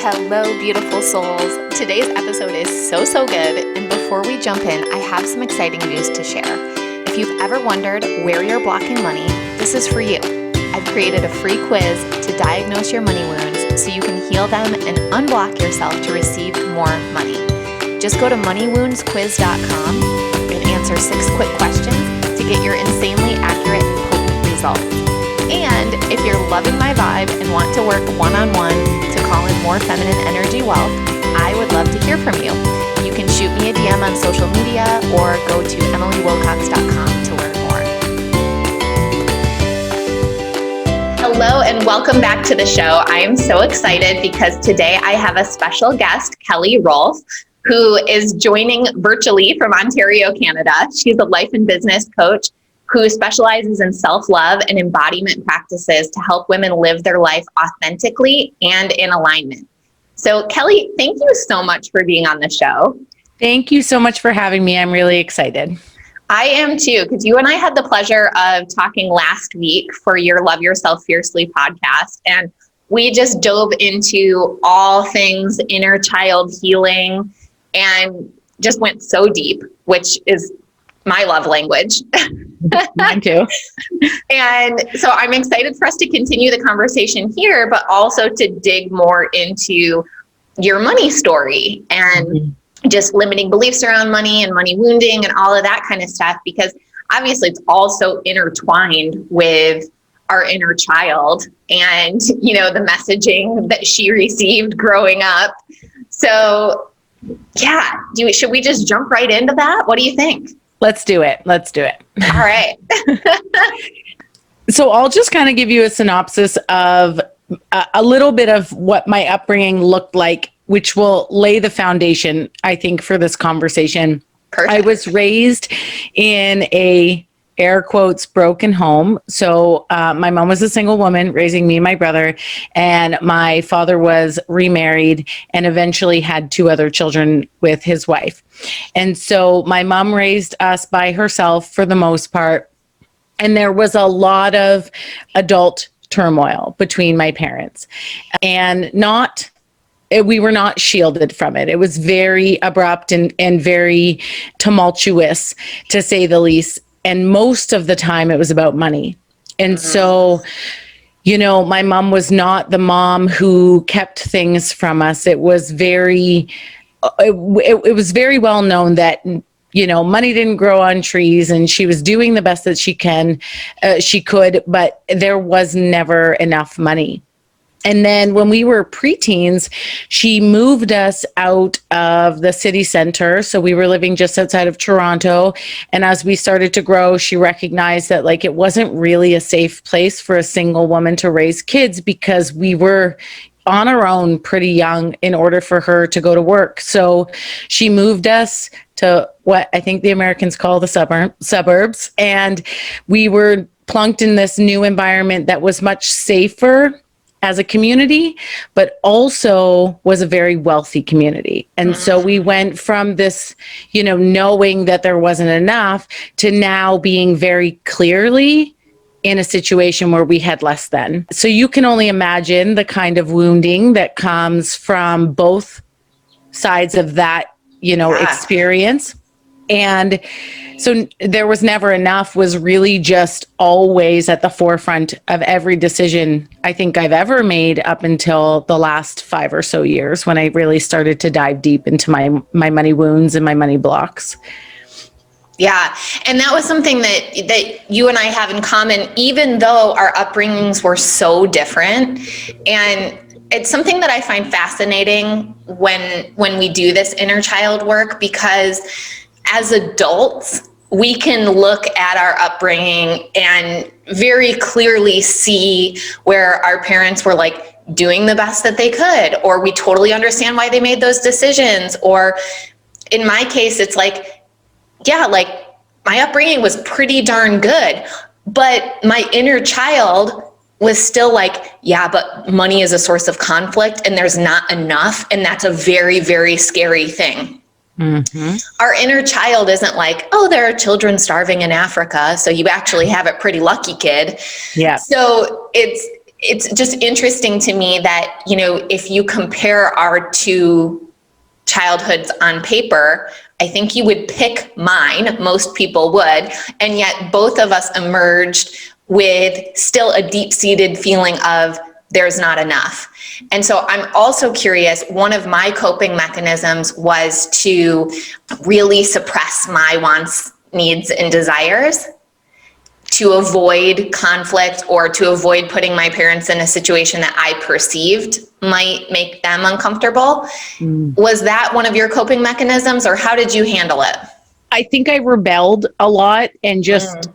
Hello, beautiful souls. Today's episode is so good. And before we jump in, I have some exciting news to share. If you've ever wondered where you're blocking money, this is for you. I've created a free quiz to diagnose your money wounds so you can heal them and unblock yourself to receive more money. Just go to moneywoundsquiz.com and answer 6 quick questions to get your insanely accurate and potent results. And if you're loving my vibe and want to work one-on-one to call in more feminine energy wealth, I would love to hear from you. You can shoot me a DM on social media or go to emilywilcox.com to learn more. Hello and welcome back to the show. I am so excited because today I have a special guest, Kelly Rolfe, who is joining virtually from Ontario, Canada. She's a life and business coach who specializes in self-love and embodiment practices to help women live their life authentically and in alignment. So Kelly, thank you so much for being on the show. Thank you so much for having me. I'm really excited. I am too, because you and I had the pleasure of talking last week for your Love Yourself Fiercely podcast. And we just dove into all things inner child healing and just went so deep, which is my love language. Mine too. And so I'm excited for us to continue the conversation here, but also to dig more into your money story and just limiting beliefs around money and money wounding and all of that kind of stuff, because obviously it's all so intertwined with our inner child and, you know, the messaging that she received growing up. So yeah, should we just jump right into that? What do you think? Let's do it. All right. So I'll just kind of give you a synopsis of a little bit of what my upbringing looked like, which will lay the foundation, I think, for this conversation. Perfect. I was raised in a air quotes broken home. So my mom was a single woman raising me and my brother, and my father was remarried and eventually had 2 other children with his wife. And so my mom raised us by herself for the most part. And there was a lot of adult turmoil between my parents, and we were not shielded from it. It was very abrupt and very tumultuous, to say the least. And most of the time it was about money. And so, you know, my mom was not the mom who kept things from us. It was very well known that, you know, money didn't grow on trees, and she was doing the best that she could, but there was never enough money. And then when we were preteens, she moved us out of the city center. So we were living just outside of Toronto. And as we started to grow, she recognized that like it wasn't really a safe place for a single woman to raise kids, because we were on our own pretty young in order for her to go to work. So she moved us to what I think the Americans call the suburbs. And we were plunked in this new environment that was much safer as a community, but also was a very wealthy community. And so we went from this, you know, knowing that there wasn't enough to now being very clearly in a situation where we had less than. So you can only imagine the kind of wounding that comes from both sides of that, you know, experience. And so there was never enough was really just always at the forefront of every decision I think I've ever made up until the last 5 or so years, when I really started to dive deep into my money wounds and my money blocks. Yeah. And that was something that you and I have in common, even though our upbringings were so different. And it's something that I find fascinating when we do this inner child work, because as adults, we can look at our upbringing and very clearly see where our parents were like doing the best that they could, or we totally understand why they made those decisions. Or in my case, it's like, yeah, like my upbringing was pretty darn good, but my inner child was still like, yeah, but money is a source of conflict and there's not enough. And that's a very, very scary thing. Mm-hmm. Our inner child isn't like, oh, there are children starving in Africa, so you actually have it pretty lucky, kid. Yeah. So it's it's just interesting to me that, you know, if you compare our two childhoods on paper, I think you would pick mine, most people would, and yet both of us emerged with still a deep-seated feeling of there's not enough. And so I'm also curious, one of my coping mechanisms was to really suppress my wants, needs, and desires to avoid conflict or to avoid putting my parents in a situation that I perceived might make them uncomfortable. Was that one of your coping mechanisms, or how did you handle it? I think I rebelled a lot, and just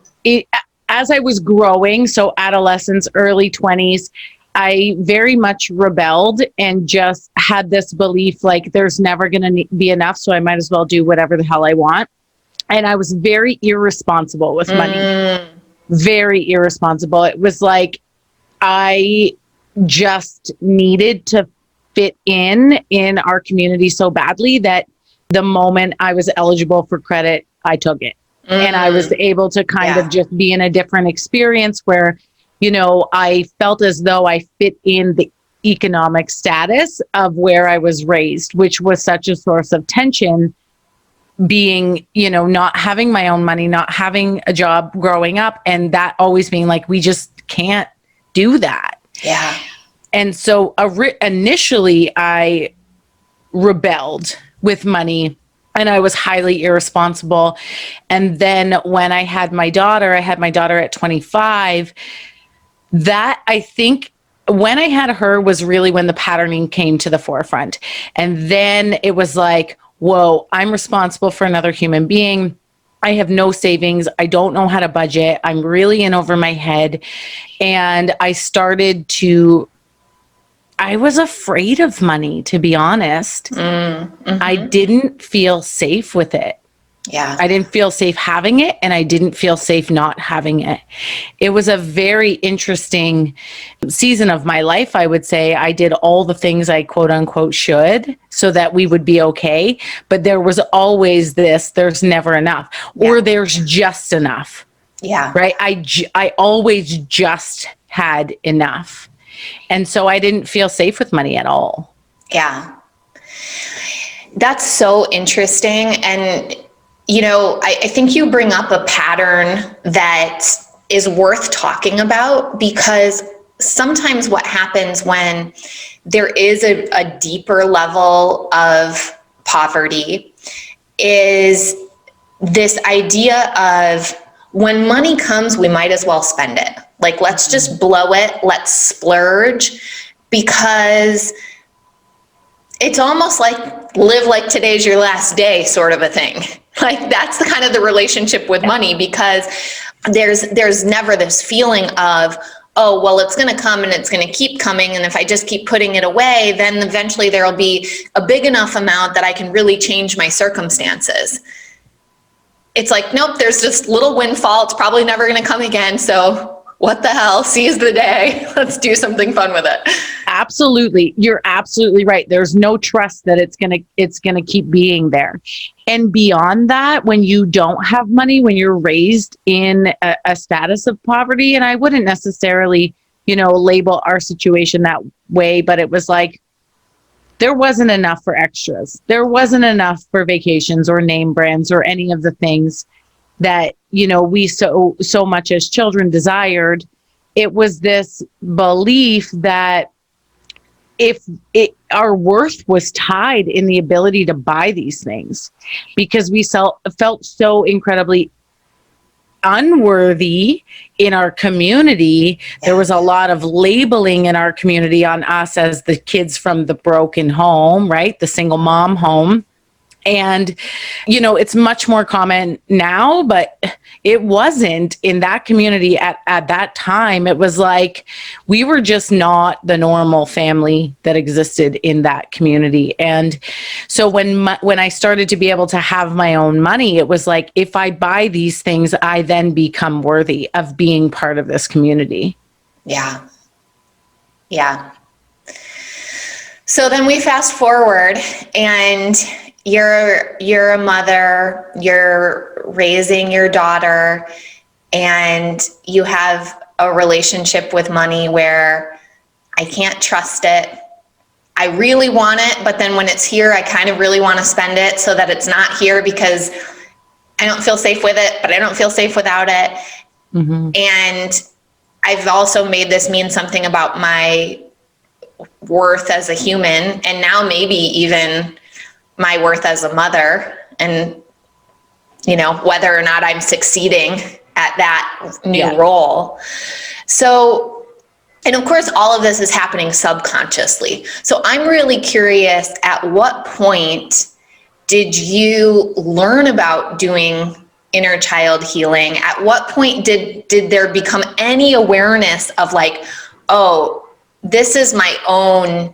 as I was growing, so adolescence, early 20s, I very much rebelled and just had this belief like there's never going to be enough, so I might as well do whatever the hell I want. And I was very irresponsible with money. Very irresponsible. It was like I just needed to fit in our community so badly that the moment I was eligible for credit, I took it. And I was able to kind of just be in a different experience where, you know, I felt as though I fit in the economic status of where I was raised, which was such a source of tension, being, you know, not having my own money, not having a job growing up, and that always being like, we just can't do that. Yeah. And so initially I rebelled with money, and I was highly irresponsible. And then when I had my daughter at 25, that I think when I had her was really when the patterning came to the forefront. And then it was like, whoa, I'm responsible for another human being. I have no savings. I don't know how to budget. I'm really in over my head. And I was afraid of money, to be honest. I didn't feel safe with it. Yeah. I didn't feel safe having it, and I didn't feel safe not having it. It was a very interesting season of my life, I would say. I did all the things I quote unquote should so that we would be okay. But there was always this, there's never enough, or there's just enough. Yeah. Right. I always just had enough. And so I didn't feel safe with money at all. Yeah. That's so interesting. And, you know, I think you bring up a pattern that is worth talking about, because sometimes what happens when there is a deeper level of poverty is this idea of when money comes, we might as well spend it. Like, let's just blow it. Let's splurge, because it's almost like live like today's your last day sort of a thing. Like, that's the kind of the relationship with money, because there's never this feeling of, oh, well, it's going to come and it's going to keep coming. And if I just keep putting it away, then eventually there'll be a big enough amount that I can really change my circumstances. It's like, nope, there's just little windfall. It's probably never going to come again. So what the hell? Seize the day. Let's do something fun with it. Absolutely. You're absolutely right. There's no trust that it's going to keep being there. And beyond that, when you don't have money, when you're raised in a status of poverty, and I wouldn't necessarily, you know, label our situation that way, but it was like, there wasn't enough for extras. There wasn't enough for vacations or name brands or any of the things that, you know, we so much as children desired. It was this belief that our worth was tied in the ability to buy these things, because we felt so incredibly unworthy in our community. There was a lot of labeling in our community on us as the kids from the broken home, right? The single mom home. And, you know, it's much more common now, but it wasn't in that community at that time. It was like, we were just not the normal family that existed in that community. And so when I started to be able to have my own money, it was like, if I buy these things, I then become worthy of being part of this community. Yeah. Yeah. So then we fast forward, and you're a mother, you're raising your daughter, and you have a relationship with money where I can't trust it. I really want it, but then when it's here, I kind of really want to spend it so that it's not here because I don't feel safe with it, but I don't feel safe without it. Mm-hmm. And I've also made this mean something about my worth as a human, and now maybe even my worth as a mother, and whether or not I'm succeeding at that new role. So, and of course, all of this is happening subconsciously. So I'm really curious, at what point did you learn about doing inner child healing? At what point did there become any awareness of like, oh, this is my own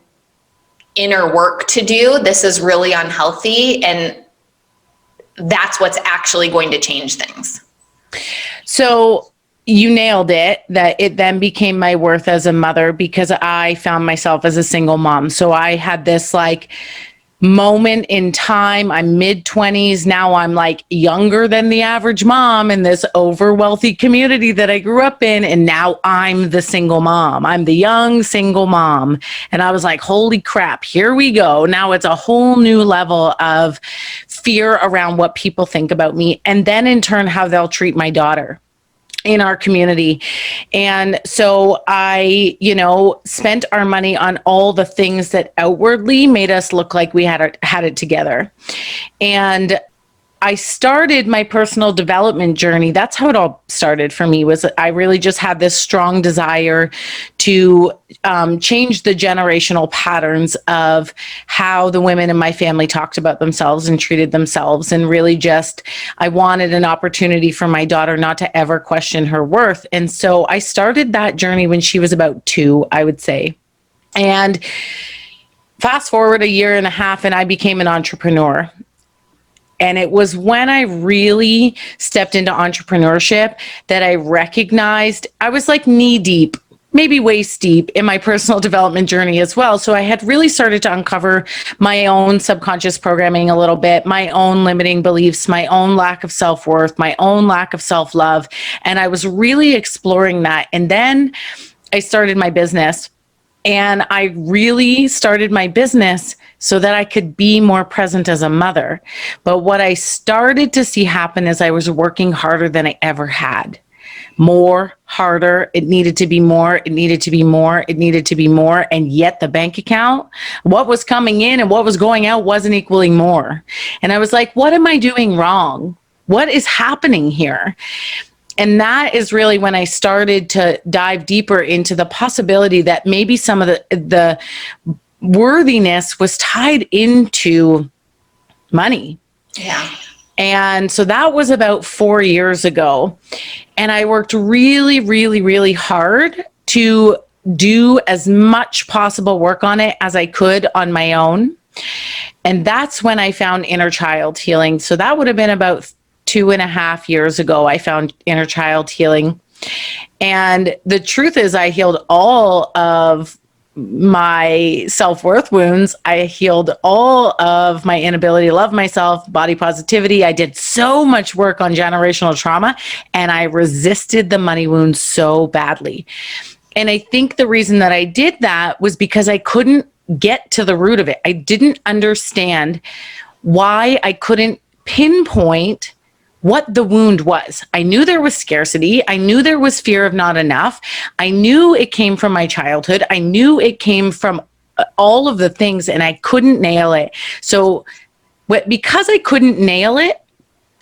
inner work to do. This is really unhealthy. And that's what's actually going to change things. So you nailed it, that it then became my worth as a mother because I found myself as a single mom. So I had this like moment in time. I'm mid-20s. Now I'm like younger than the average mom in this over wealthy community that I grew up in. And now I'm the single mom. I'm the young single mom. And I was like, holy crap, here we go. Now it's a whole new level of fear around what people think about me. And then in turn, how they'll treat my daughter in our community. And so I, spent our money on all the things that outwardly made us look like we had it together. And I started my personal development journey. That's how it all started for me, was I really just had this strong desire to change the generational patterns of how the women in my family talked about themselves and treated themselves. And really just, I wanted an opportunity for my daughter not to ever question her worth. And so I started that journey when she was about 2, I would say. And fast forward a year and a half, and I became an entrepreneur. And it was when I really stepped into entrepreneurship that I recognized I was like knee deep, maybe waist deep in my personal development journey as well. So I had really started to uncover my own subconscious programming a little bit, my own limiting beliefs, my own lack of self-worth, my own lack of self-love. And I was really exploring that. And then I started my business. And I really started my business so that I could be more present as a mother. But what I started to see happen is I was working harder than I ever had. More, harder, it needed to be more, it needed to be more, it needed to be more. And yet the bank account, what was coming in and what was going out wasn't equaling more. And I was like, what am I doing wrong? What is happening here? And that is really when I started to dive deeper into the possibility that maybe some of the worthiness was tied into money. Yeah. And so that was about 4 years ago. And I worked really, really, really hard to do as much possible work on it as I could on my own. And that's when I found inner child healing. So that would have been about 2.5 years ago, I found inner child healing. And the truth is, I healed all of my self-worth wounds. I healed all of my inability to love myself, body positivity. I did so much work on generational trauma, and I resisted the money wounds so badly. And I think the reason that I did that was because I couldn't get to the root of it. I didn't understand why I couldn't pinpoint what the wound was. I knew there was scarcity. I knew there was fear of not enough. I knew it came from my childhood. I knew it came from all of the things, and I couldn't nail it. So because I couldn't nail it,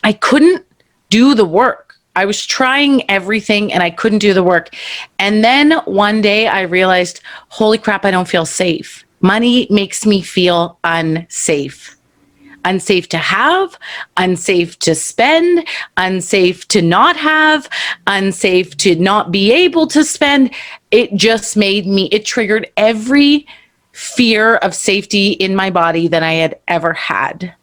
I couldn't do the work. I was trying everything and I couldn't do the work. And then one day I realized, holy crap, I don't feel safe. Money makes me feel unsafe. Unsafe to have, unsafe to spend, unsafe to not have, unsafe to not be able to spend. It just it triggered every fear of safety in my body that I had ever had.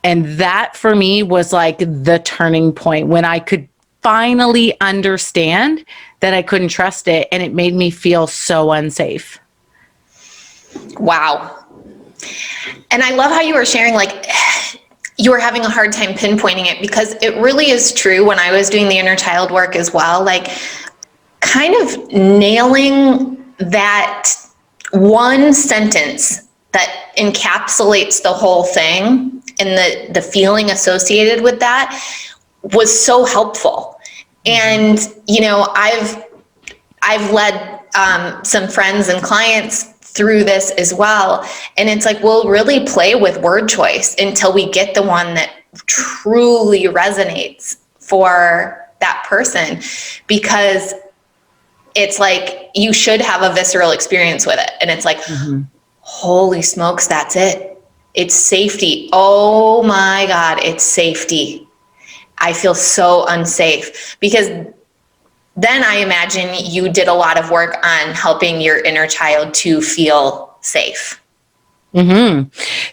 And that for me was like the turning point when I could finally understand that I couldn't trust it, and it made me feel so unsafe. Wow. And I love how you were sharing, like, you were having a hard time pinpointing it, because it really is true. When I was doing the inner child work as well, like kind of nailing that one sentence that encapsulates the whole thing and the feeling associated with that was so helpful. And, you know, I've led some friends and clients through this as well. And it's like, we'll really play with word choice until we get the one that truly resonates for that person, because it's like, you should have a visceral experience with it. And it's like, holy smokes, that's it. It's safety. Oh my God, it's safety. I feel so unsafe, because then I imagine you did a lot of work on helping your inner child to feel safe.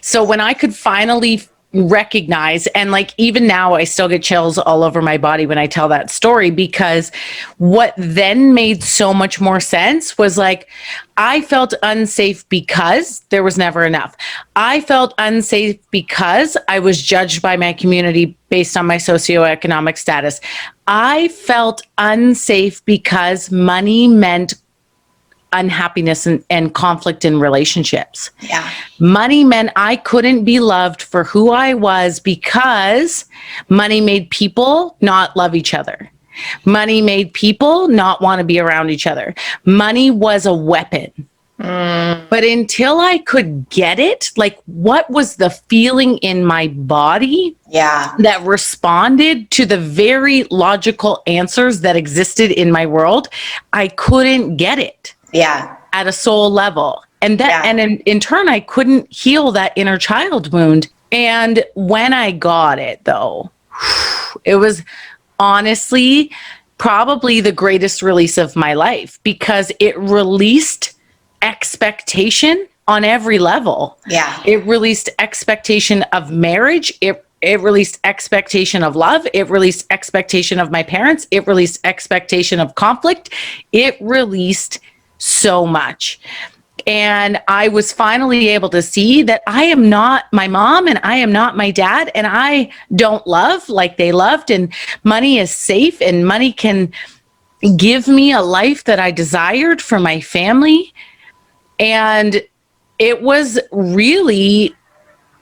So when I could finally recognize, and like even now I still get chills all over my body when I tell that story, because what then made so much more sense was like, I felt unsafe because there was never enough. I felt unsafe because I was judged by my community based on my socioeconomic status. I felt unsafe because money meant unhappiness and conflict in relationships. Yeah. Money meant I couldn't be loved for who I was because money made people not love each other. Money made people not want to be around each other. Money was a weapon. But until I could get it, like what was the feeling in my body that responded to the very logical answers that existed in my world, I couldn't get it. At a soul level. And that, and in turn, I couldn't heal that inner child wound. And when I got it though, it was honestly probably the greatest release of my life, because it released expectation on every level. It released expectation of marriage. It released expectation of love. It released expectation of my parents. It released expectation of conflict. It released so much. And I was finally able to see that I am not my mom and I am not my dad, and I don't love like they loved, and money is safe and money can give me a life that I desired for my family. And it was really,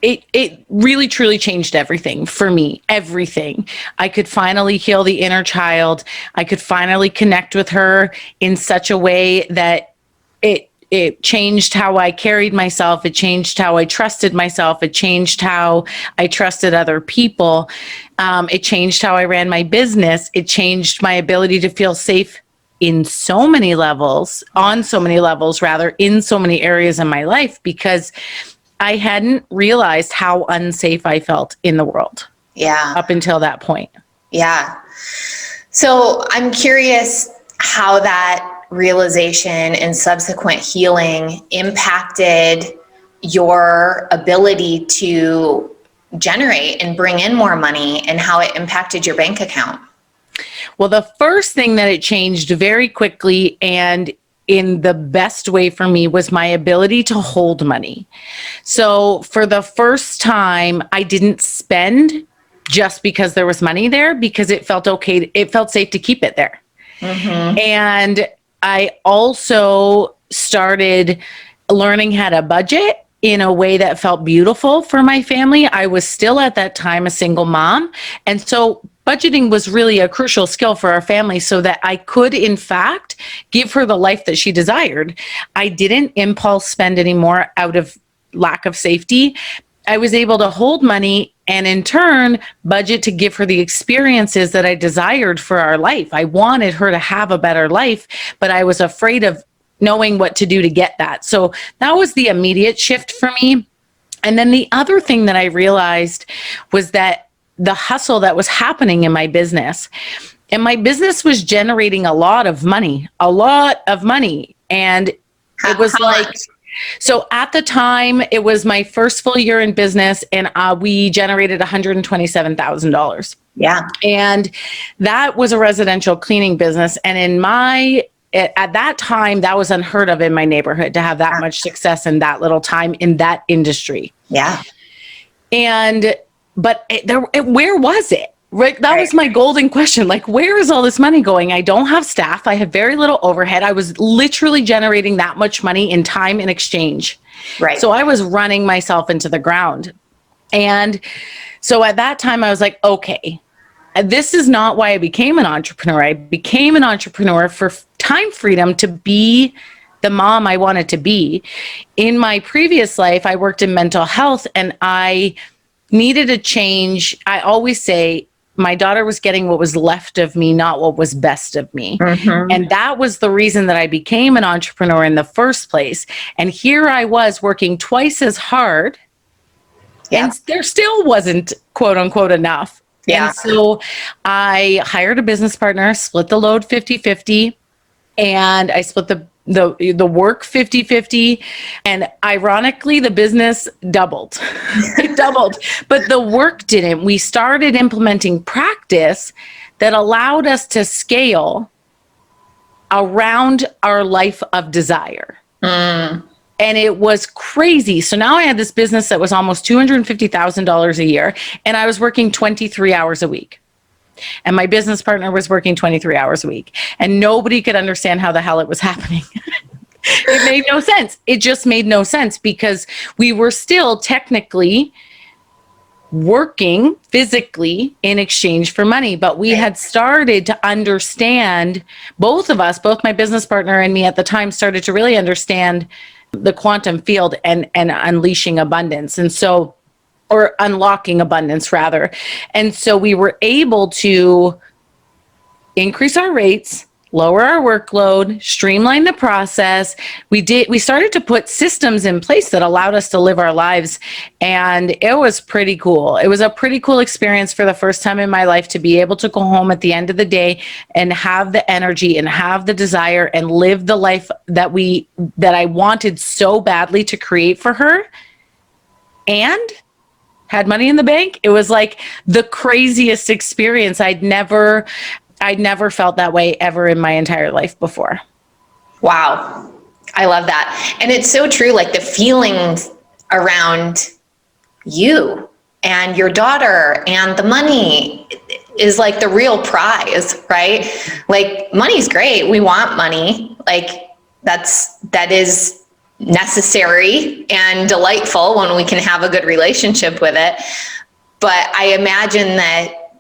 it really truly changed everything for me, everything. I could finally heal the inner child. I could finally connect with her in such a way that it changed how I carried myself. It changed how I trusted myself. It changed how I trusted other people. It changed how I ran my business. It changed my ability to feel safe in so many levels, on so many levels, rather, in so many areas in my life, because I hadn't realized how unsafe I felt in the world. Up until that point. So I'm curious how that realization and subsequent healing impacted your ability to generate and bring in more money, and how it impacted your bank account. Well, the first thing that it changed very quickly and in the best way for me was my ability to hold money. So for the first time, I didn't spend just because there was money there, because it felt okay. It felt safe to keep it there. And I also started learning how to budget in a way that felt beautiful for my family. I was still at that time a single mom. And so budgeting was really a crucial skill for our family, so that I could, in fact, give her the life that she desired. I didn't impulse spend anymore out of lack of safety. I was able to hold money and in turn budget to give her the experiences that I desired for our life. I wanted her to have a better life, but I was afraid of knowing what to do to get that. So that was the immediate shift for me. And then the other thing that I realized was that the hustle that was happening in my business, and my business was generating a lot of money. And it was like, so at the time, it was my first full year in business, and we generated $127,000. And that was a residential cleaning business. And at that time, that was unheard of in my neighborhood to have that much success in that little time in that industry. But where was it? Right. That was my golden question. Like, where is all this money going? I don't have staff. I have very little overhead. I was literally generating that much money in time in exchange. Right. So I was running myself into the ground. And so at that time, I was like, okay, this is not why I became an entrepreneur. I became an entrepreneur for time freedom to be the mom I wanted to be. In my previous life, I worked in mental health and I needed a change. I always say, my daughter was getting what was left of me, not what was best of me. Mm-hmm. And that was the reason that I became an entrepreneur in the first place. And here I was working twice as hard. Yeah. And there still wasn't, quote unquote, enough. Yeah. And so I hired a business partner, split the load 50-50, and I split the work 50-50. And ironically, the business doubled. It doubled, but the work didn't. We started implementing practice that allowed us to scale around our life of desire. Mm. And it was crazy. So now I had this business that was almost $250,000 a year, and I was working 23 hours a week. And my business partner was working 23 hours a week. And nobody could understand how the hell it was happening. It made no sense. It just made no sense because we were still technically working physically in exchange for money. But we had started to understand, both of us, both my business partner and me at the time, started to really understand the quantum field and unleashing abundance. And so, or unlocking abundance rather. And so we were able to increase our rates, lower our workload, streamline the process. We started to put systems in place that allowed us to live our lives. And it was pretty cool. It was a pretty cool experience for the first time in my life to be able to go home at the end of the day and have the energy and have the desire and live the life that I wanted so badly to create for her. And had money in the bank. It was like the craziest experience. I'd never felt that way ever in my entire life before. Wow. I love that. And it's so true. Like the feelings around you and your daughter and the money is like the real prize, right? Like money's great. We want money. Like that is necessary and delightful when we can have a good relationship with it. But I imagine that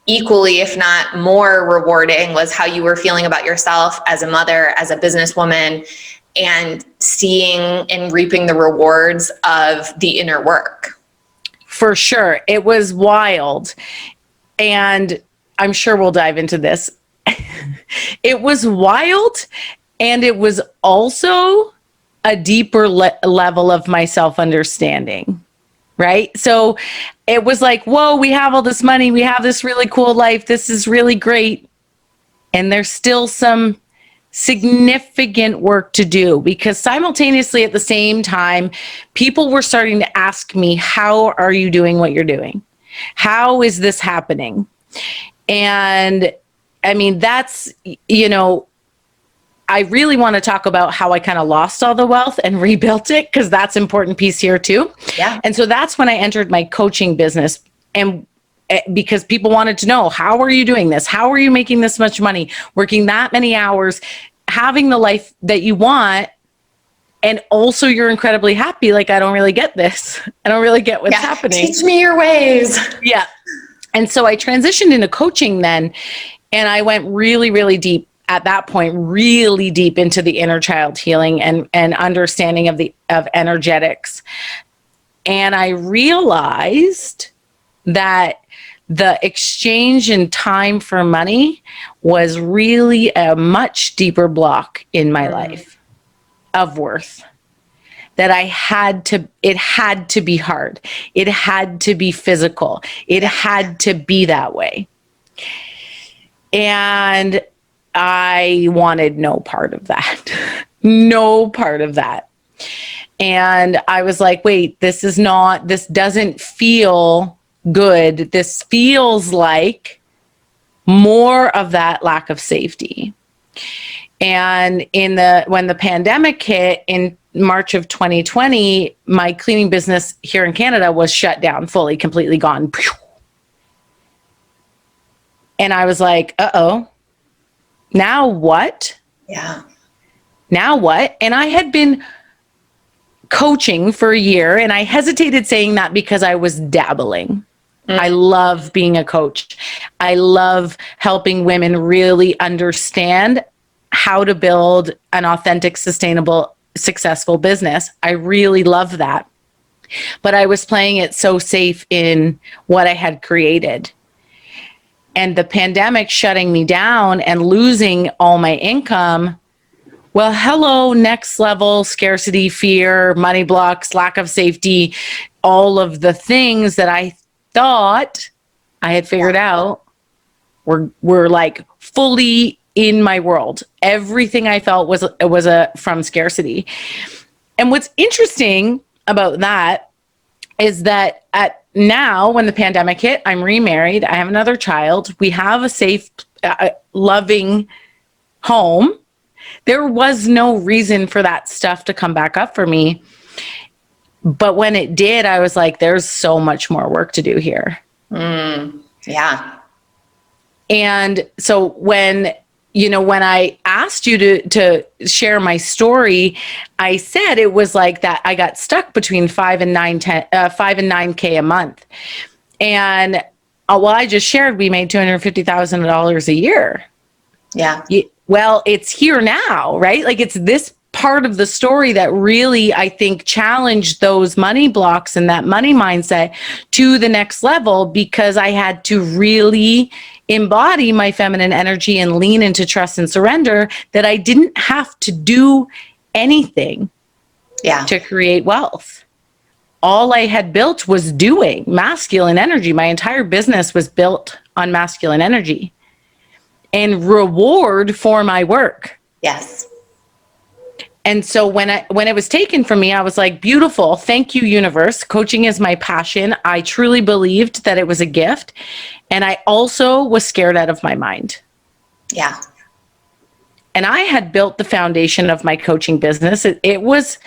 equally, if not more rewarding, was how you were feeling about yourself as a mother, as a businesswoman, and seeing and reaping the rewards of the inner work. For sure. It was wild. And I'm sure we'll dive into this. It was wild. And it was also a deeper level of my self-understanding, right? So it was like, whoa, we have all this money. We have this really cool life. This is really great. And there's still some significant work to do because simultaneously at the same time, people were starting to ask me, how are you doing what you're doing? How is this happening? And I mean, that's, I really want to talk about how I kind of lost all the wealth and rebuilt it because that's an important piece here too. Yeah. And so that's when I entered my coaching business, and because people wanted to know, how are you doing this? How are you making this much money, working that many hours, having the life that you want? And also you're incredibly happy. Like, I don't really get this. I don't really get what's happening. Teach me your ways. Yeah. And so I transitioned into coaching then, and I went really, really deep at that point, really deep into the inner child healing and understanding of energetics. And I realized that the exchange in time for money was really a much deeper block in my life of worth. That it had to be hard. It had to be physical. It had to be that way. And I wanted no part of that. No part of that. And I was like, wait, this doesn't feel good. This feels like more of that lack of safety. And when the pandemic hit in March of 2020, my cleaning business here in Canada was shut down fully, completely gone. And I was like, uh-oh, now what? Yeah. Now what? And I had been coaching for a year, and I hesitated saying that because I was dabbling. I love being a coach. I love helping women really understand how to build an authentic, sustainable, successful business. I really love that. But I was playing it so safe in what I had created. And the pandemic shutting me down and losing all my income. Well, hello, next level, scarcity, fear, money blocks, lack of safety, all of the things that I thought I had figured out were like fully in my world. Everything I felt was from scarcity. And what's interesting about that is that now when the pandemic hit, I'm remarried, I have another child, we have a safe, loving home. There was no reason for that stuff to come back up for me. But when it did, I was like, there's so much more work to do here. Yeah. And so when I asked you to share my story, I said it was like that. I got stuck between 5 and 9K a month. And I just shared, we made $250,000 a year. Yeah. Well, it's here now, right? Like it's this part of the story that really, I think, challenged those money blocks and that money mindset to the next level, because I had to really embody my feminine energy and lean into trust and surrender, that I didn't have to do anything to create wealth. All I had built was doing masculine energy. My entire business was built on masculine energy and reward for my work. Yes. And so when it was taken from me, I was like, beautiful. Thank you, universe. Coaching is my passion. I truly believed that it was a gift. And I also was scared out of my mind. Yeah. And I had built the foundation of my coaching business. It was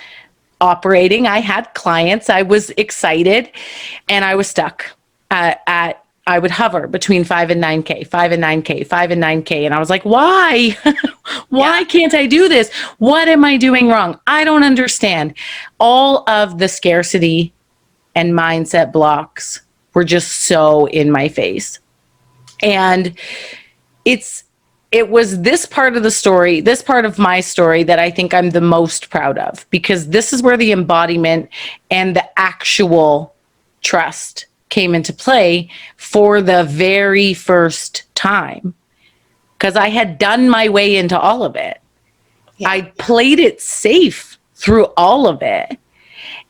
operating. I had clients. I was excited, and I was stuck I would hover between 5 and 9K, 5 and 9K, 5 and 9K. And I was like, why? Why can't I do this? What am I doing wrong? I don't understand. All of the scarcity and mindset blocks were just so in my face. And it was this part of the story, this part of my story, that I think I'm the most proud of, because this is where the embodiment and the actual trust came into play for the very first time, because I had done my way into all of it. Yeah. I played it safe through all of it.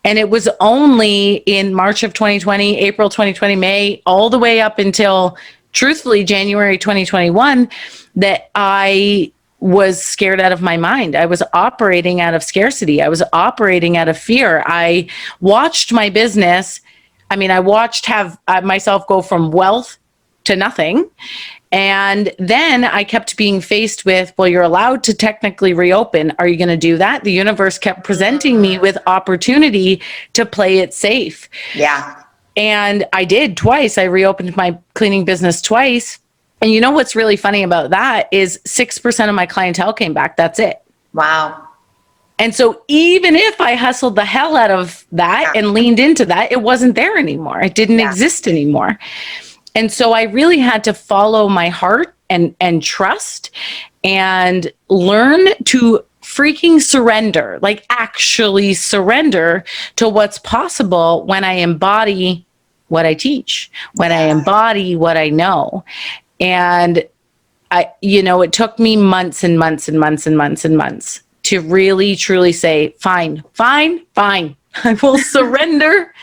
And it was only in March of 2020, April 2020, May, all the way up until, truthfully, January 2021, that I was scared out of my mind. I was operating out of scarcity. I was operating out of fear. I watched my business. I watched myself go from wealth to nothing. And then I kept being faced with, well, you're allowed to technically reopen. Are you going to do that? The universe kept presenting me with opportunity to play it safe. Yeah. And I did twice. I reopened my cleaning business twice. And you know what's really funny about that is 6% of my clientele came back. That's it. Wow. And so even if I hustled the hell out of that and leaned into that, it wasn't there anymore. It didn't exist anymore. And so I really had to follow my heart and trust and learn to freaking surrender, like actually surrender to what's possible when I embody what I teach, when I embody what I know. And it took me months and months and months and months and months to really, truly say, fine. I will surrender.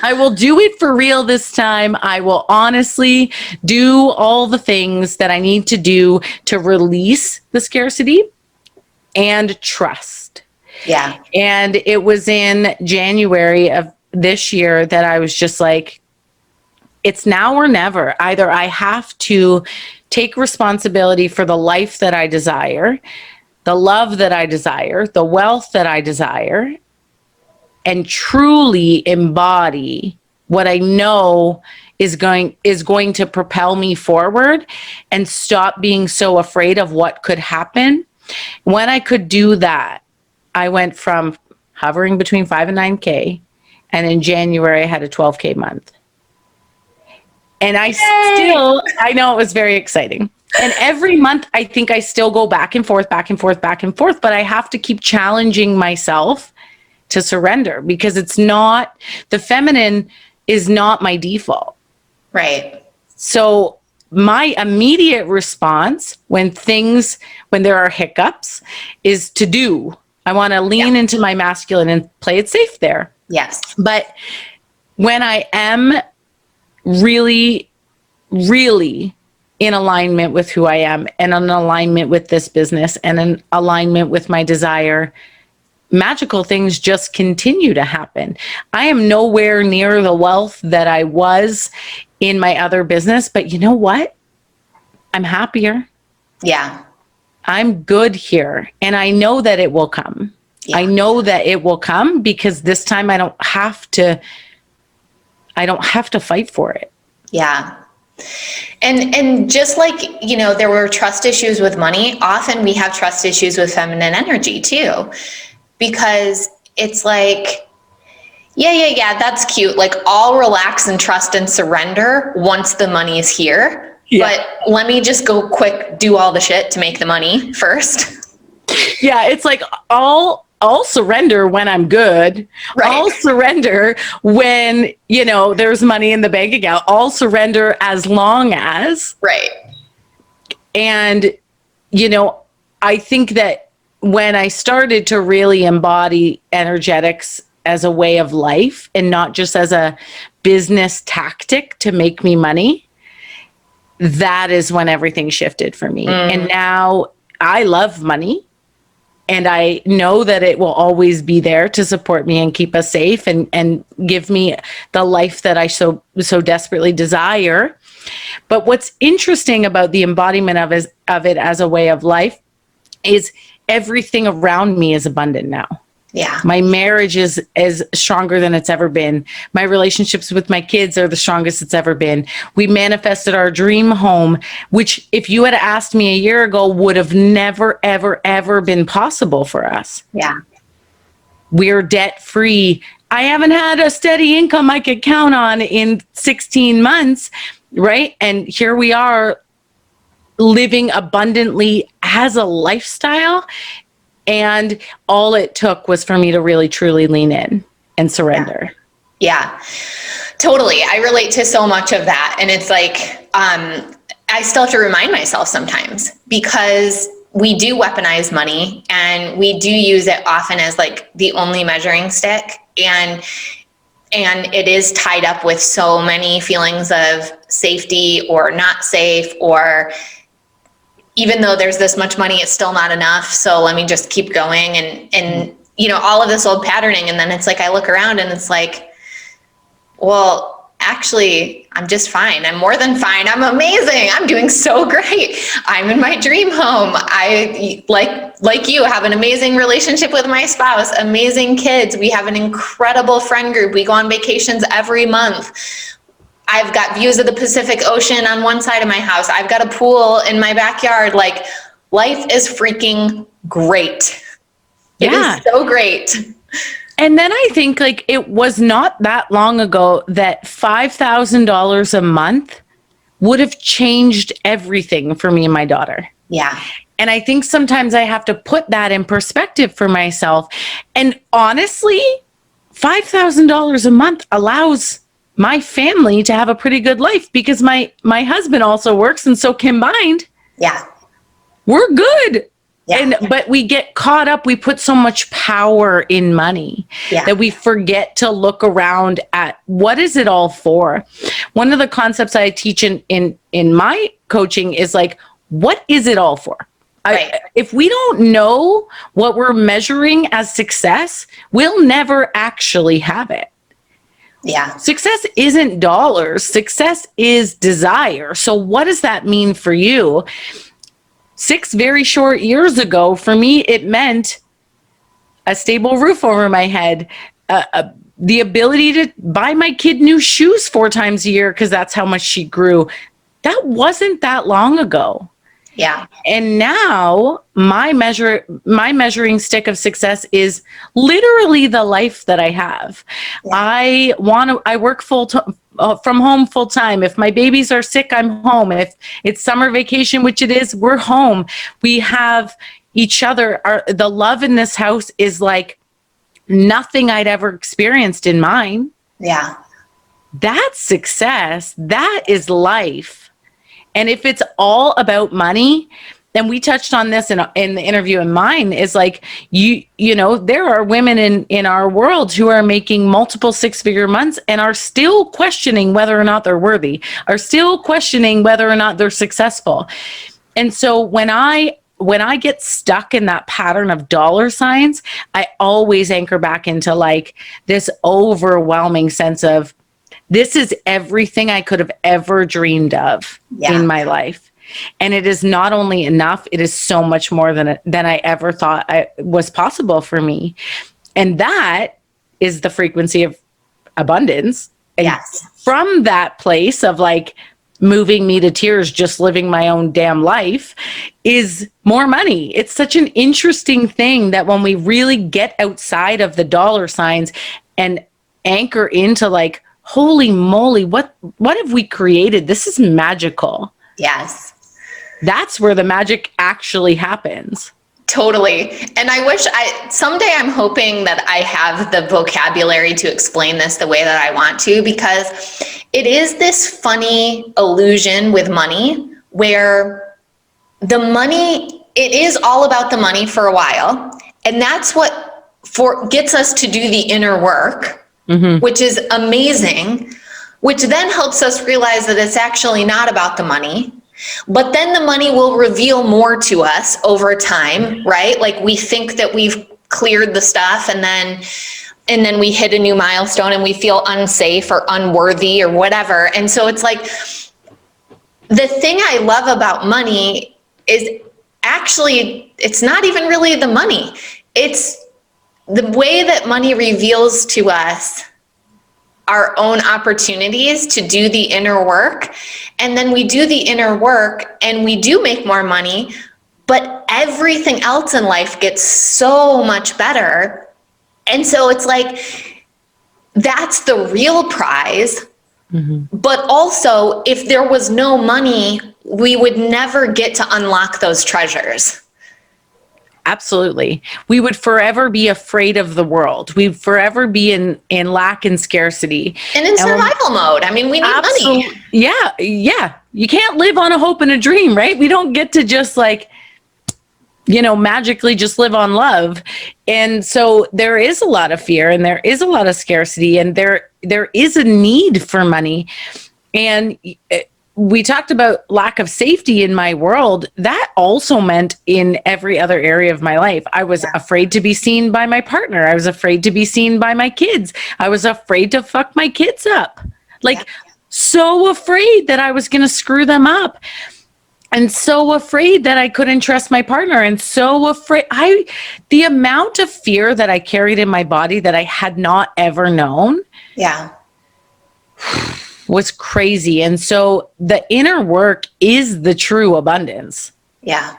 I will do it for real this time. I will honestly do all the things that I need to do to release the scarcity and trust. Yeah. And it was in January of this year that I was just like, it's now or never. Either I have to take responsibility for the life that I desire, the love that I desire, the wealth that I desire, and truly embody what I know is going to propel me forward and stop being so afraid of what could happen. When I could do that, I went from hovering between 5 and 9K, and in January I had a 12K month. And I know it was very exciting. And every month I think I still go back and forth, but I have to keep challenging myself to surrender, because it's not, the feminine is not my default. Right. So my immediate response when there are hiccups is to do. I want to lean into my masculine and play it safe there. Yes. But when I am really, really in alignment with who I am, and in alignment with this business, and in alignment with my desire, magical things just continue to happen. I am nowhere near the wealth that I was in my other business, but you know what? I'm happier. Yeah. I'm good here. And I know that it will come. Yeah. I know that it will come, because this time I don't have to fight for it. Yeah. And just like, there were trust issues with money, often we have trust issues with feminine energy too, because it's like, yeah, that's cute. Like, I'll relax and trust and surrender once the money's here. Yeah. But let me just go quick, do all the shit to make the money first. Yeah. It's like, I'll surrender when I'm good. Right. I'll surrender when, there's money in the bank account. I'll surrender as long as. Right. And, I think that when I started to really embody energetics as a way of life and not just as a business tactic to make me money, that is when everything shifted for me. And now I love money. And I know that it will always be there to support me and keep us safe and give me the life that I so desperately desire. But what's interesting about the embodiment of it as a way of life is everything around me is abundant now. Yeah. My marriage is stronger than it's ever been. My relationships with my kids are the strongest it's ever been. We manifested our dream home, which if you had asked me a year ago would have never, ever, ever been possible for us. Yeah. We're debt free. I haven't had a steady income I could count on in 16 months, right? And here we are living abundantly as a lifestyle. And all it took was for me to really, truly lean in and surrender. Yeah, totally. I relate to so much of that. And it's like, I still have to remind myself sometimes, because we do weaponize money and we do use it often as like the only measuring stick. And it is tied up with so many feelings of safety or not safe, or even though there's this much money, it's still not enough. So let me just keep going and all of this old patterning. And then it's like, I look around and it's like, well, actually, I'm just fine. I'm more than fine. I'm amazing. I'm doing so great. I'm in my dream home. I, like you, have an amazing relationship with my spouse, amazing kids. We have an incredible friend group. We go on vacations every month. I've got views of the Pacific Ocean on one side of my house. I've got a pool in my backyard. Like, life is freaking great. It is so great. And then I think like it was not that long ago that $5,000 a month would have changed everything for me and my daughter. Yeah. And I think sometimes I have to put that in perspective for myself. And honestly, $5,000 a month allows my family to have a pretty good life, because my husband also works. And so combined, we're good. Yeah. But we get caught up. We put so much power in money that we forget to look around at what is it all for. One of the concepts I teach in my coaching is like, what is it all for? Right. If we don't know what we're measuring as success, we'll never actually have it. Yeah. Success isn't dollars. Success is desire. So what does that mean for you? 6 very short years ago, for me, it meant a stable roof over my head, the ability to buy my kid new shoes 4 times a year because that's how much she grew. That wasn't that long ago. Yeah. And now my measuring stick of success is literally the life that I have. Yeah. I work from home full time. If my babies are sick, I'm home. If it's summer vacation, which it is, we're home. We have each other. The love in this house is like nothing I'd ever experienced in mine. Yeah. That's success. That is life. And if it's all about money, and we touched on this in the interview in mine, is like, you know, there are women in our world who are making multiple 6-figure months and are still questioning whether or not they're worthy, are still questioning whether or not they're successful. And so when I get stuck in that pattern of dollar signs, I always anchor back into like this overwhelming sense of, this is everything I could have ever dreamed of in my life. And it is not only enough, it is so much more than I ever thought was possible for me. And that is the frequency of abundance. And from that place of like moving me to tears, just living my own damn life, is more money. It's such an interesting thing that when we really get outside of the dollar signs and anchor into like, holy moly, what have we created? This is magical. Yes. That's where the magic actually happens. Totally. And someday I'm hoping that I have the vocabulary to explain this the way that I want to, because it is this funny illusion with money where it is all about the money for a while. And that's what gets us to do the inner work. Mm-hmm. Which is amazing, which then helps us realize that it's actually not about the money, but then the money will reveal more to us over time, right? Like we think that we've cleared the stuff and then we hit a new milestone and we feel unsafe or unworthy or whatever. And so it's like, the thing I love about money is actually, it's not even really the money. It's the way that money reveals to us our own opportunities to do the inner work. And then we do the inner work and we do make more money, but everything else in life gets so much better. And so it's like, that's the real prize. Mm-hmm. But also, if there was no money, we would never get to unlock those treasures. Absolutely. We would forever be afraid of the world. We'd forever be in lack and scarcity. And in survival mode. I mean, we need money. Yeah. You can't live on a hope and a dream, right? We don't get to just like, magically just live on love. And so there is a lot of fear and there is a lot of scarcity and there is a need for money. And we talked about lack of safety in my world. That also meant in every other area of my life. I was afraid to be seen by my partner. I was afraid to be seen by my kids. I was afraid to fuck my kids up. So afraid that I was going to screw them up. And so afraid that I couldn't trust my partner. And so afraid. The amount of fear that I carried in my body that I had not ever known. Yeah. Was crazy. And so the inner work is the true abundance. Yeah.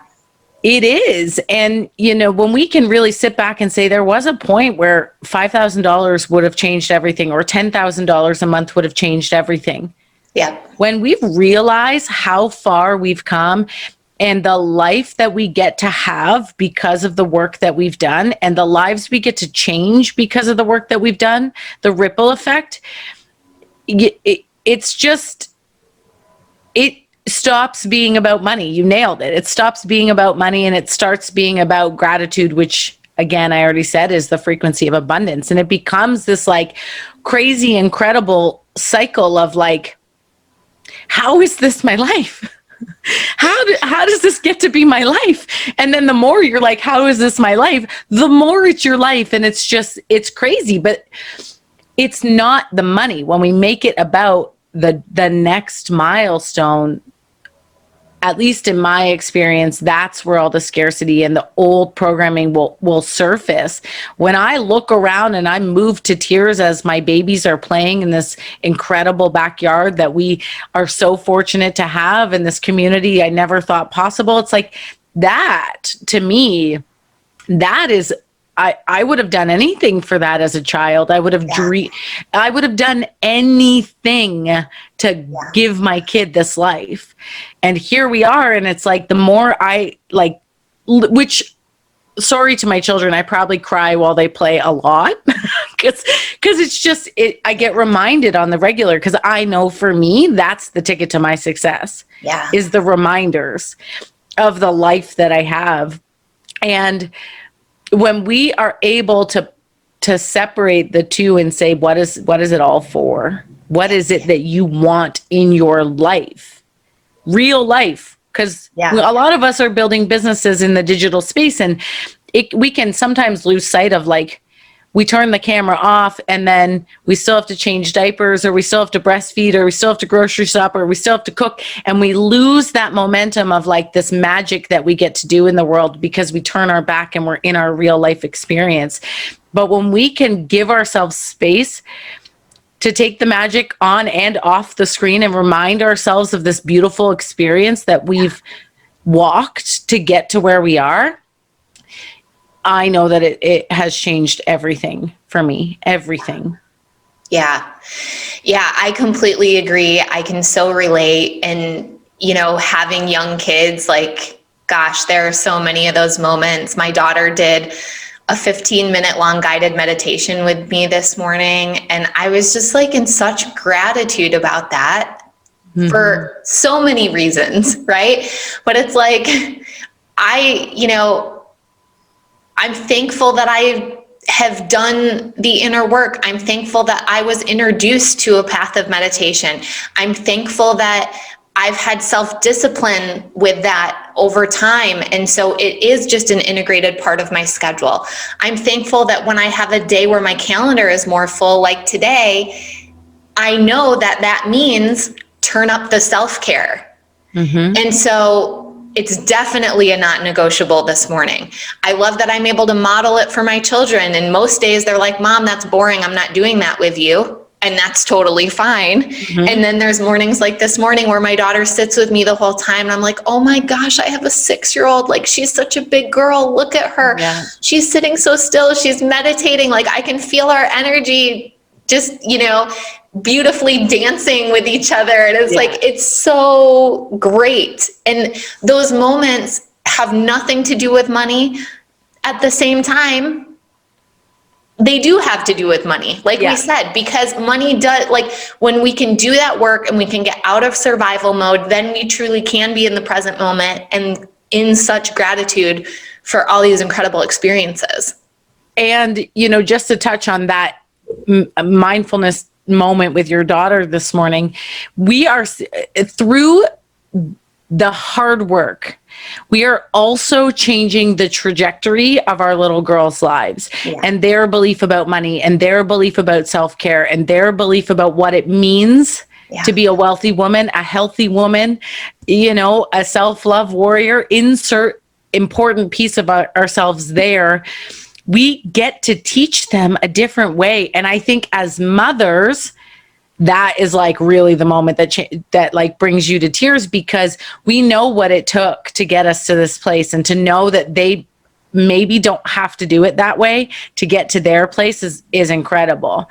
It is. And, when we can really sit back and say there was a point where $5,000 would have changed everything or $10,000 a month would have changed everything. Yeah. When we've realized how far we've come and the life that we get to have because of the work that we've done and the lives we get to change because of the work that we've done, the ripple effect, it's just, it stops being about money. You nailed it. It stops being about money and it starts being about gratitude, which again, I already said is the frequency of abundance. And it becomes this like crazy, incredible cycle of like, how is this my life? How does this get to be my life? And then the more you're like, how is this my life? The more it's your life. And it's crazy, but it's not the money. When we make it about the next milestone, at least in my experience, that's where all the scarcity and the old programming will surface. When I look around and I'm moved to tears as my babies are playing in this incredible backyard that we are so fortunate to have in this community I never thought possible. It's like that, to me, that is, I would have done anything for that as a child. I would have I would have done anything to give my kid this life. And here we are. And it's like, the more I like, which, sorry to my children, I probably cry while they play a lot because it's just, I get reminded on the regular, because I know for me, that's the ticket to my success, is the reminders of the life that I have. And when we are able to separate the two and say, what is it all for? What is it that you want in your life? Real life. Because a lot of us are building businesses in the digital space, and we can sometimes lose sight of, like, we turn the camera off and then we still have to change diapers, or we still have to breastfeed, or we still have to grocery shop, or we still have to cook. And we lose that momentum of, like, this magic that we get to do in the world because we turn our back and we're in our real life experience. But when we can give ourselves space to take the magic on and off the screen and remind ourselves of this beautiful experience that we've walked to get to where we are, I know that it has changed everything for me, everything. Yeah, I completely agree. I can so relate. And, having young kids, like, gosh, there are so many of those moments. My daughter did a 15-minute long guided meditation with me this morning. And I was just, like, in such gratitude about that for so many reasons, right? But it's like, I'm thankful that I have done the inner work. I'm thankful that I was introduced to a path of meditation. I'm thankful that I've had self-discipline with that over time. And so it is just an integrated part of my schedule. I'm thankful that when I have a day where my calendar is more full, like today, I know that that means turn up the self-care. And so it's definitely a not negotiable this morning. I love that I'm able to model it for my children. And most days they're like, Mom, that's boring. I'm not doing that with you. And that's totally fine. And then there's mornings like this morning where my daughter sits with me the whole time. And I'm like, oh my gosh, I have a 6-year-old. Like, she's such a big girl. Look at her. She's sitting so still. She's meditating. Like, I can feel our energy just, beautifully dancing with each other. And it's like, it's so great. And those moments have nothing to do with money. At the same time, they do have to do with money, like we said, because money does, like, when we can do that work and we can get out of survival mode, then we truly can be in the present moment and in such gratitude for all these incredible experiences. And, just to touch on that mindfulness moment with your daughter this morning, we are, through the hard work, we are also changing the trajectory of our little girls' lives and their belief about money and their belief about self-care and their belief about what it means to be a wealthy woman, a healthy woman, a self-love warrior. Insert important piece of ourselves there. We get to teach them a different way. And I think as mothers, that is, like, really the moment that like brings you to tears, because we know what it took to get us to this place, and to know that they maybe don't have to do it that way to get to their place is incredible.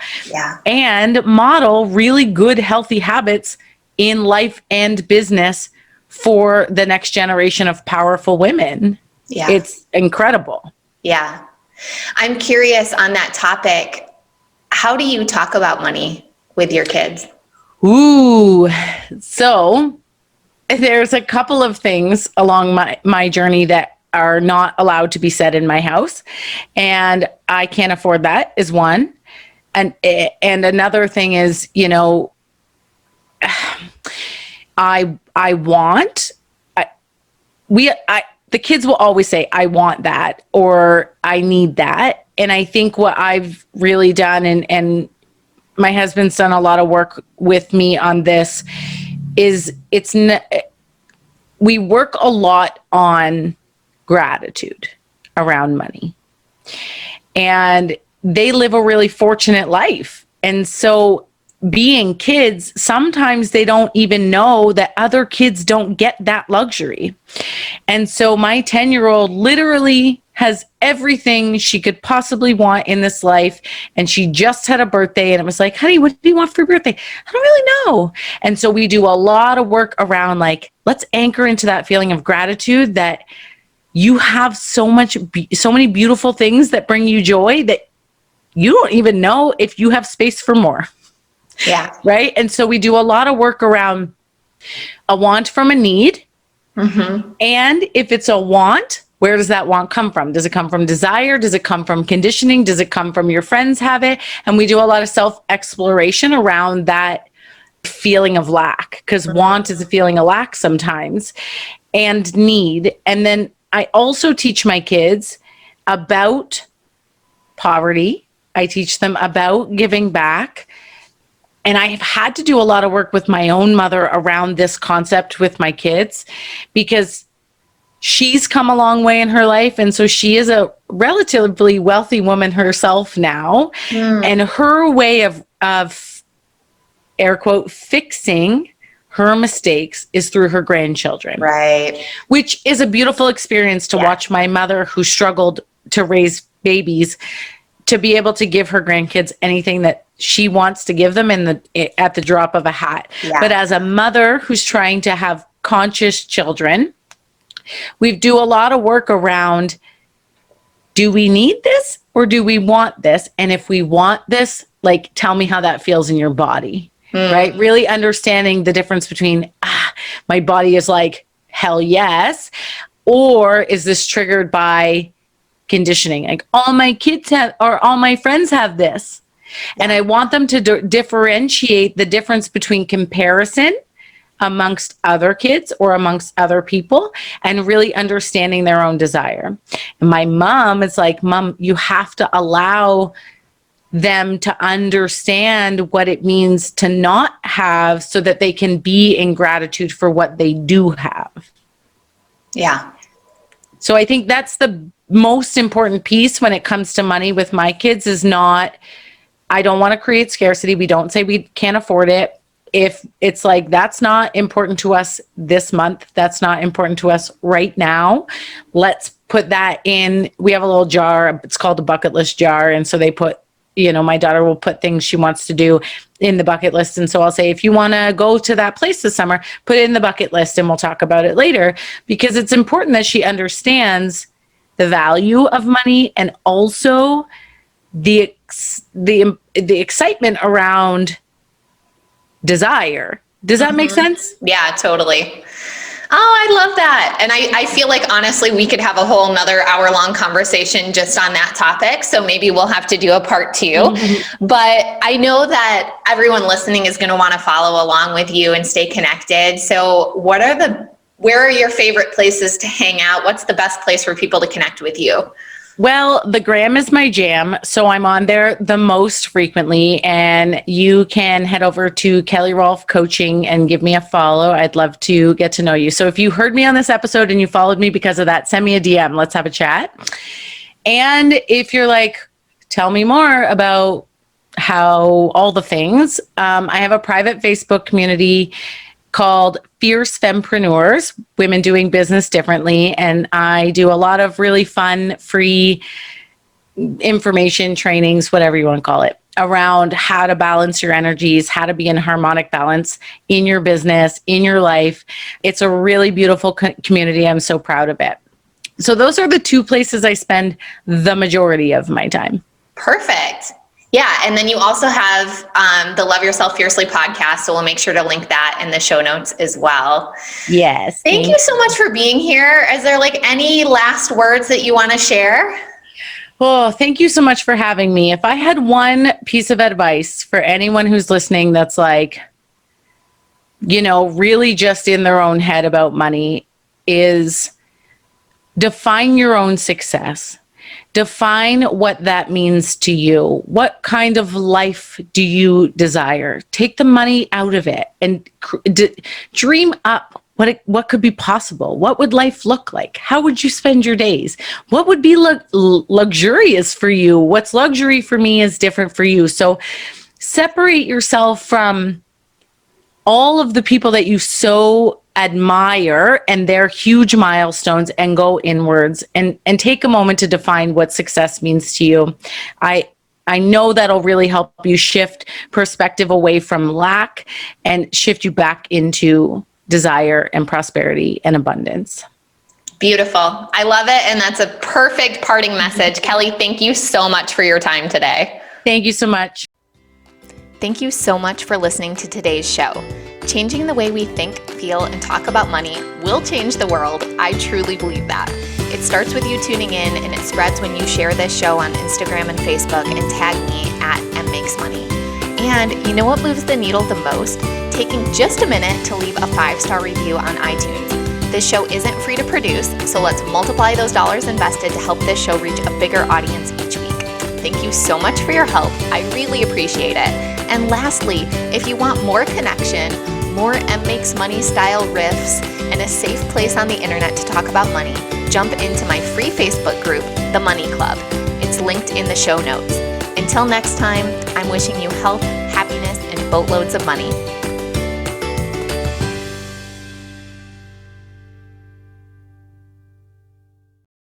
And model really good, healthy habits in life and business for the next generation of powerful women. It's incredible. I'm curious on that topic. How do you talk about money with your kids? Ooh, so there's a couple of things along my journey that are not allowed to be said in my house, and I can't afford that, is one. And another thing is, the kids will always say, I want that, or I need that. And I think what I've really done, and my husband's done a lot of work with me on this, is we work a lot on gratitude around money. And they live a really fortunate life. And so being kids, sometimes they don't even know that other kids don't get that luxury. And so my 10-year-old literally has everything she could possibly want in this life. And she just had a birthday and it was like, honey, what do you want for your birthday? I don't really know. And so we do a lot of work around like, let's anchor into that feeling of gratitude that you have so many beautiful things that bring you joy that you don't even know if you have space for more. Yeah. Right. And so we do a lot of work around a want from a need. Mm-hmm. And if it's a want, where does that want come from? Does it come from desire? Does it come from conditioning? Does it come from your friends have it? And we do a lot of self-exploration around that feeling of lack, because want is a feeling of lack sometimes, and need. And then I also teach my kids about poverty. I teach them about giving back. And I've had to do a lot of work with my own mother around this concept with my kids, because she's come a long way in her life. And so she is a relatively wealthy woman herself now. And her way of air quote, fixing her mistakes is through her grandchildren. Right. Which is a beautiful experience to watch my mother, who struggled to raise babies, to be able to give her grandkids anything that she wants to give them at the drop of a hat. Yeah. But as a mother who's trying to have conscious children, we do a lot of work around, do we need this or do we want this? And if we want this, like, tell me how that feels in your body, right? Really understanding the difference between, my body is like, hell yes, or is this triggered by conditioning? Like, all my kids have, or all my friends have this. And I want them to differentiate the difference between comparison amongst other kids or amongst other people, and really understanding their own desire. And my mom is like, Mom, you have to allow them to understand what it means to not have, so that they can be in gratitude for what they do have. Yeah. So I think that's the most important piece when it comes to money with my kids, is not, I don't want to create scarcity. We don't say we can't afford it. If it's like, that's not important to us this month, that's not important to us right now, let's put that in. We have a little jar, it's called a bucket list jar. And so they put, my daughter will put things she wants to do in the bucket list. And so I'll say, if you want to go to that place this summer, put it in the bucket list and we'll talk about it later, because it's important that she understands the value of money, and also the excitement around desire. Does that make sense? Yeah, totally. Oh, I love that. And I feel like, honestly, we could have a whole nother hour-long conversation just on that topic. So maybe we'll have to do a part 2. But I know that everyone listening is going to want to follow along with you and stay connected. So where are your favorite places to hang out? What's the best place for people to connect with you? Well, the gram is my jam, so I'm on there the most frequently, and you can head over to Kelly Rolfe Coaching and give me a follow. I'd love to get to know you. So if you heard me on this episode and you followed me because of that, send me a DM. Let's have a chat. And if you're like, tell me more about how all the things, I have a private Facebook community called Fierce Fempreneurs, Women Doing Business Differently. And I do a lot of really fun, free information trainings, whatever you want to call it, around how to balance your energies, how to be in harmonic balance in your business, in your life. It's a really beautiful community. I'm so proud of it. So those are the 2 places I spend the majority of my time. Perfect. Yeah. And then you also have the Love Yourself Fiercely podcast. So we'll make sure to link that in the show notes as well. Yes. Thank you so much for being here. Is there any last words that you want to share? Oh, thank you so much for having me. If I had one piece of advice for anyone who's listening that's really just in their own head about money, is define your own success. Define what that means to you. What kind of life do you desire? Take the money out of it and dream up what could be possible? What would life look like? How would you spend your days? What would be luxurious for you? What's luxury for me is different for you. So separate yourself from all of the people that you so admire and their huge milestones, and go inwards and take a moment to define what success means to you. I know that'll really help you shift perspective away from lack and shift you back into desire and prosperity and abundance. Beautiful. I love it. And that's a perfect parting message. Kelly, thank you so much for your time today. Thank you so much. Thank you so much for listening to today's show. Changing the way we think, feel, and talk about money will change the world. I truly believe that. It starts with you tuning in, and it spreads when you share this show on Instagram and Facebook and tag me at mmakesmoney. And you know what moves the needle the most? Taking just a minute to leave a 5-star review on iTunes. This show isn't free to produce, so let's multiply those dollars invested to help this show reach a bigger audience each week. Thank you so much for your help. I really appreciate it. And lastly, if you want more connection, more M Makes Money style riffs, and a safe place on the internet to talk about money, jump into my free Facebook group, The Money Club. It's linked in the show notes. Until next time, I'm wishing you health, happiness, and boatloads of money.